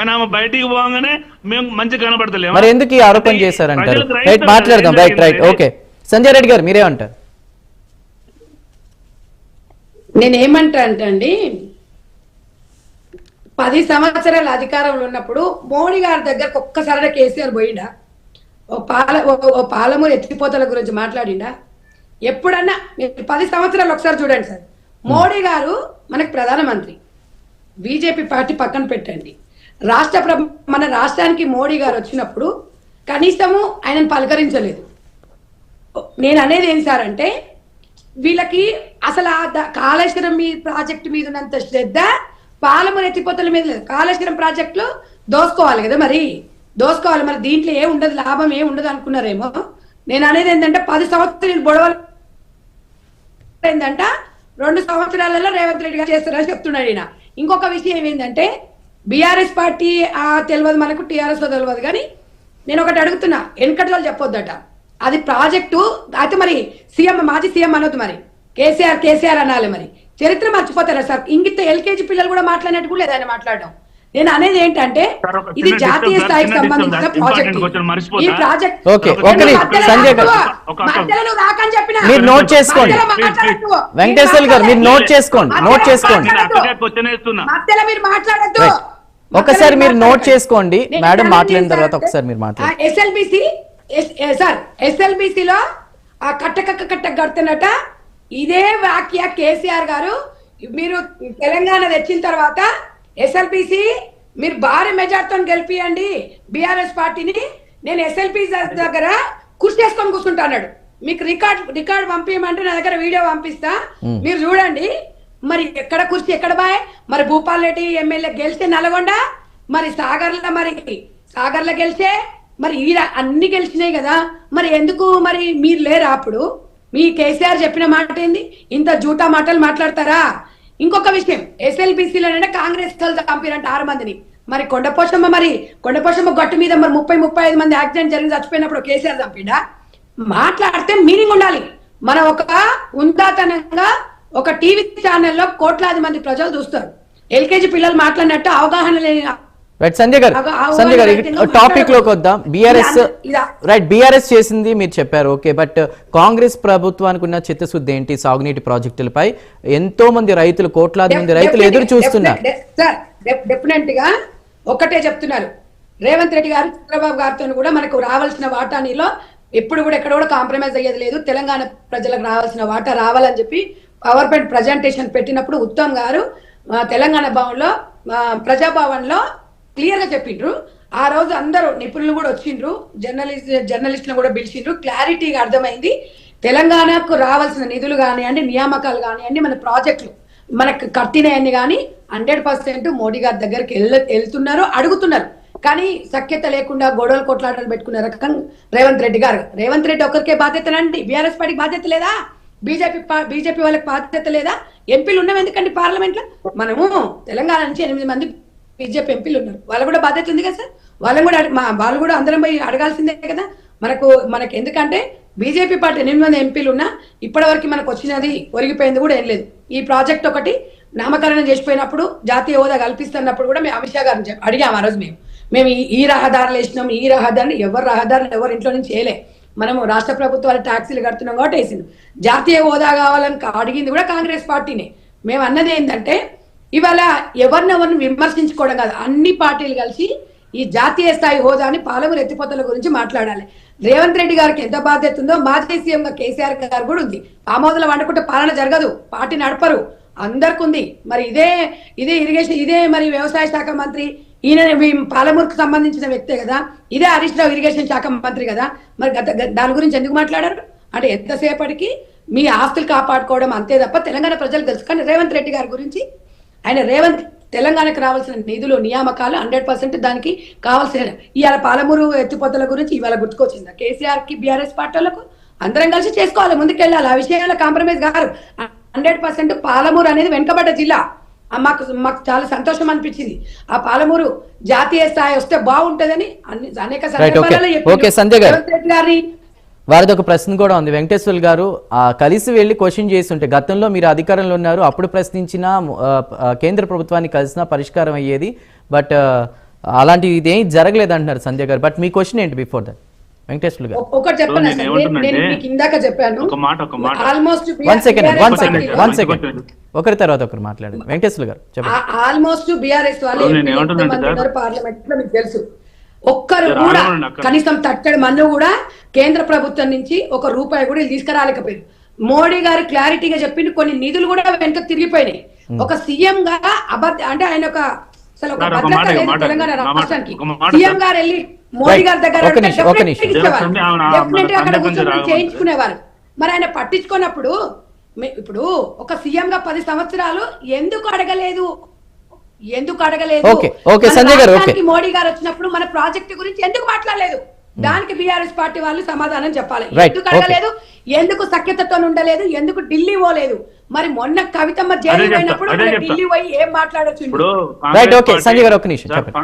కానీ ఆమె బయటికి పోగానే మేము మంచి కనబడతలేము. మరి ఎందుకు ఈ ఆరోపణ చేశారంటారు? రైట్, మాట్లాడదాం. Right okay. సంజయ్ రెడ్డి గారు మీరేమంటారు? నేనేమంటా అండి, 10 సంవత్సరాల అధికారంలో ఉన్నప్పుడు మోడీ గారి దగ్గరకు ఒక్కసారి కేసీఆర్ పోయిండా? ఓ పాలమూరు ఎత్తిపోతల గురించి మాట్లాడిండా? ఎప్పుడన్నా 10 సంవత్సరాలు ఒకసారి చూడండి సార్. మోడీ గారు మనకు ప్రధానమంత్రి, బీజేపీ పార్టీ పక్కన పెట్టండి. మన రాష్ట్రానికి మోడీ గారు వచ్చినప్పుడు కనీసము ఆయనను పలకరించలేదు. నేను అనేది ఏం సార్ అంటే, వీళ్ళకి అసలు కాళేశ్వరం ప్రాజెక్టు మీద ఉన్నంత శ్రద్ధ పాలమూరు ఎత్తిపోతల మీద లేదు. కాళేశ్వరం ప్రాజెక్టులు దోసుకోవాలి కదా, మరి దోసుకోవాలి, మరి దీంట్లో ఏ ఉండదు, లాభం ఏ ఉండదు అనుకున్నారేమో. నేను అనేది ఏంటంటే 10 సంవత్సరాలు గొడవలు ఏంటంట, 2 సంవత్సరాలలో రేవంత్ రెడ్డి గారు చేస్తారని చెప్తున్నాడు ఈయన. ఇంకొక విషయం ఏంటంటే, బీఆర్ఎస్ పార్టీ తెలియదు మనకు, టీఆర్ఎస్ తెలియదు, కానీ నేను ఒకటి అడుగుతున్నా, వెనకటి వాళ్ళు చెప్పొద్దట అది ప్రాజెక్టు అయితే మరి సీఎం మాజీ సీఎం అనొద్దు, మరి కేసీఆర్ అనాలి. మరి చరిత్ర మర్చిపోతారా సార్? ఇంగిత ఎల్కేజీ పిల్లలు కూడా మాట్లాడినట్టు కూడా లేదని మాట్లాడడం. నేను అనేది ఏంటంటే, ఇది జాతీయ స్థాయికి సంబంధించిన ప్రాజెక్ట్. ఈ ప్రాజెక్ట్ మీరు నోట్ చేసుకోండి, వెంకటేశ్వర గారు మీరు నోట్ చేసుకోండి. మధ్యలో మీరు మాట్లాడద్దు, ఒకసారి మీరు నోట్ చేసుకోండి. మేడం మాట్లాడిన తర్వాత ఒకసారి మీరు మాట్లాడండి. ఎస్ఎల్బిసిలో ఆ కట్ట కడుతున్నట ఇదే వాక్య కేసీఆర్ గారు మీరు తెలంగాణ తెచ్చిన తర్వాత ఎస్ఎల్బిసి మీరు భారీ మెజార్టీతో గెలిపియండి బీఆర్ఎస్ పార్టీని, నేను ఎస్ఎల్బిసి దగ్గర కుర్చీ వేసుకొని కూర్చుంటా అన్నాడు. మీకు రికార్డ్ పంపించమంటే నా దగ్గర వీడియో పంపిస్తా, మీరు చూడండి. మరి ఎక్కడ కుర్చీ ఎక్కడ బాయ్? మరి భూపాల్ రెడ్డి ఎమ్మెల్యే గెలిస్తే నల్గొండ, మరి సాగర్లో గెలిచే, మరి అన్ని గెలిచినాయి కదా, మరి ఎందుకు మరి మీరు లేరా? అప్పుడు మీ కేసీఆర్ చెప్పిన మాట ఏంది? ఇంత జూటా మాటలు మాట్లాడతారా? ఇంకొక విషయం, ఎస్ఎల్బిసిలోనే కాంగ్రెస్ చంపారంట 6 మందిని. మరి కొండపోషమ్మ గట్టు మీద మరి 30-35 మంది యాక్సిడెంట్ జరిగి చచ్చిపోయినప్పుడు కేసీఆర్ చంపిండా? మాట్లాడితే మీనింగ్ ఉండాలి. మనం ఒక ఉందాతనంగా ఒక టీవీ ఛానల్లో కోట్లాది మంది ప్రజలు చూస్తారు. ఎల్కేజీ పిల్లలు మాట్లాడినట్టు అవగాహన లేని సంజయ్ గారు టాపిక్ లోకి వద్దాం. బీఆర్ఎస్ చేసింది మీరు చెప్పారు, ఓకే. బట్ కాంగ్రెస్ ప్రభుత్వానికి ఉన్న చిత్తశుద్ధి ఏంటి? సాగునీటి ప్రాజెక్టులపై ఎంతో మంది రైతులు, కోట్లాది మంది రైతులు ఎదురు చూస్తున్నారు. డెఫినెట్ గా ఒకటే చెప్తున్నారు, రేవంత్ రెడ్డి గారు చంద్రబాబు గారితో కూడా మనకు రావాల్సిన వాటానిలో ఎప్పుడు కూడా ఎక్కడ కూడా కాంప్రమైజ్ అయ్యేది లేదు. తెలంగాణ ప్రజలకు రావాల్సిన వాటా రావాలని చెప్పి పవర్ పాయింట్ ప్రజెంటేషన్ పెట్టినప్పుడు ఉత్తమ్ గారు తెలంగాణ భవన్లో ప్రజాభవన్ లో క్లియర్ గా చెప్పిండ్రు. ఆ రోజు అందరూ నిపుణులు కూడా వచ్చిండ్రు, జర్నలిస్టులు కూడా పిలిచిండ్రు. క్లారిటీగా అర్థమైంది, తెలంగాణకు రావాల్సిన నిధులు కానివ్వండి, నియామకాలు కానివ్వండి, మన ప్రాజెక్టులు మనకు కట్టినవన్నీ కానీ 100% మోడీ గారి దగ్గరికి వెళ్తున్నారు, అడుగుతున్నారు. కానీ సఖ్యత లేకుండా గొడవలు కొట్లాటలు పెట్టుకున్న రకం రేవంత్ రెడ్డి గారు. రేవంత్ రెడ్డి ఒక్కరికే బాధ్యతనండి, బీఆర్ఎస్ పార్టీకి బాధ్యత లేదా? బీజేపీ వాళ్ళకి బాధ్యత లేదా? ఎంపీలు ఉన్నాం ఎందుకండి పార్లమెంట్ లో? మనము తెలంగాణ నుంచి 8 మంది బీజేపీ ఎంపీలు ఉన్నారు, వాళ్ళకు కూడా బాధ్యత ఉంది కదా సార్. వాళ్ళు కూడా అందరం పోయి అడగాల్సిందే కదా మనకు ఎందుకంటే బీజేపీ పార్టీ 8 మంది ఎంపీలు ఉన్నా ఇప్పటివరకు మనకు వచ్చినది ఒరిగిపోయింది కూడా ఏం లేదు. ఈ ప్రాజెక్ట్ ఒకటి నామకరణం చేసిపోయినప్పుడు జాతీయ హోదా కల్పిస్తున్నప్పుడు కూడా మేము అమిత్ షా గారిని అడిగాము. ఆ రోజు మేము ఈ రహదారులు వేసినాం, ఈ రహదారిని ఎవరు ఇంట్లో నుంచి వేయలే, మనము రాష్ట్ర ప్రభుత్వాలు ట్యాక్సీలు కడుతున్నాం కాబట్టి వేసింది. జాతీయ హోదా కావాలని అడిగింది కూడా కాంగ్రెస్ పార్టీనే. మేము అన్నది ఏంటంటే, ఇవాళ ఎవరినెవరిని విమర్శించుకోవడం కాదు, అన్ని పార్టీలు కలిసి ఈ జాతీయ స్థాయి హోదాని పాలమూరు ఎత్తిపోతల గురించి మాట్లాడాలి. రేవంత్ రెడ్డి గారికి ఎంత బాధ్యత ఉందో మాజీ సీఎం కేసీఆర్ గారు కూడా ఉంది. ఆమోదం వండుకుంటే పాలన జరగదు, పార్టీ నడపరు, అందరికి ఉంది. మరి ఇదే ఇరిగేషన్, ఇదే మరి వ్యవసాయ శాఖ మంత్రి ఈయన పాలమూరుకు సంబంధించిన వ్యక్తే కదా, ఇదే హరీష్ రావు ఇరిగేషన్ శాఖ మంత్రి కదా. మరి దాని గురించి ఎందుకు మాట్లాడారు అంటే, ఎంతసేపటికి మీ ఆస్తులు కాపాడుకోవడం అంతే తప్ప తెలంగాణ ప్రజలు తెలుసు. కానీ రేవంత్ రెడ్డి గారి గురించి తెలంగాణకు రావాల్సిన నిధులు, నియామకాలు 100% దానికి కావాల్సిన, ఇవాళ పాలమూరు ఎత్తిపోతల గురించి ఇవాళ గుర్తుకొచ్చిందా కేసీఆర్ కి? బీఆర్ఎస్ పార్టీలకు అందరం కలిసి చేసుకోవాలి, ముందుకెళ్ళాలి, ఆ విషయాల కాంప్రమైజ్ గారు. 100% పాలమూరు అనేది వెనుకబడ్డ జిల్లా. మాకు చాలా సంతోషం అనిపించింది. ఆ పాలమూరు జాతీయ స్థాయి వస్తే బాగుంటదని అనేక సందర్భాలలో వారిది ఒక ప్రశ్న కూడా ఉంది. వెంకటేశ్వర్ గారు కలిసి వెళ్ళి క్వశ్చన్ చేసి ఉంటే, గతంలో మీరు అధికారంలో ఉన్నారు, అప్పుడు ప్రశ్నించిన కేంద్ర ప్రభుత్వాన్ని కలిసినా పరిష్కారం అయ్యేది. బట్ అలాంటి ఇదేం జరగలేదు అంటున్నారు సంధ్య గారు. బట్ మీ క్వశ్చన్ ఏంటి బిఫోర్ దట్ వెంకటేశ్వర్లు గారు? ఒకటి చెప్పండి నేను ఏమంటున్నానంటే, నేను మీకు ఇందాక చెప్పాను ఒక మాట ఆల్మోస్ట్ వన్ సెకండ్ ఒకరి తర్వాత ఒకరు మాట్లాడండి. వెంకటేశ్వర్లు గారు చెప్పండి. ఆల్మోస్ట్ బిఆర్ఎస్ వాళ్ళు నేను ఏమంటున్నానంటే సార్, పార్లమెంట్ లో మీకు తెలుసు ఒక్కరు కూడా కనీసం తట్టడి మందు కూడా కేంద్ర ప్రభుత్వం నుంచి ఒక రూపాయి కూడా వీళ్ళు తీసుకురాలేకపోయారు. మోడీ గారు క్లారిటీగా చెప్పింది, కొన్ని నిధులు కూడా వెనక తిరిగిపోయినాయి. ఒక సీఎం గా అంటే ఆయన ఒక అసలు ఒక భద్రత లేదు తెలంగాణ రాష్ట్రానికి. సీఎం గారు వెళ్ళి మోడీ గారి దగ్గర డెఫినెట్ గా అక్కడ కూర్చొని చేయించుకునేవారు. మరి ఆయన పట్టించుకున్నప్పుడు ఇప్పుడు ఒక సీఎం గా 10 సంవత్సరాలు ఎందుకు అడగలేదు? మోడీ గారు వచ్చినప్పుడు మన ప్రాజెక్ట్ గురించి ఎందుకు మాట్లాడలేదు? దానికి బీఆర్ఎస్ పార్టీ వాళ్ళు సమాధానం చెప్పాలి. ఎందుకు అడగలేదు? ఎందుకు సఖ్యతతో ఉండలేదు? ఎందుకు ఢిల్లీ పోలేదు? మరి మొన్న కవితమ్మ జైలు పోయినప్పుడు ఢిల్లీ పోయి ఏం మాట్లాడొచ్చు? సంజయ్ గారు ఒక నిమిషం చెప్పండి.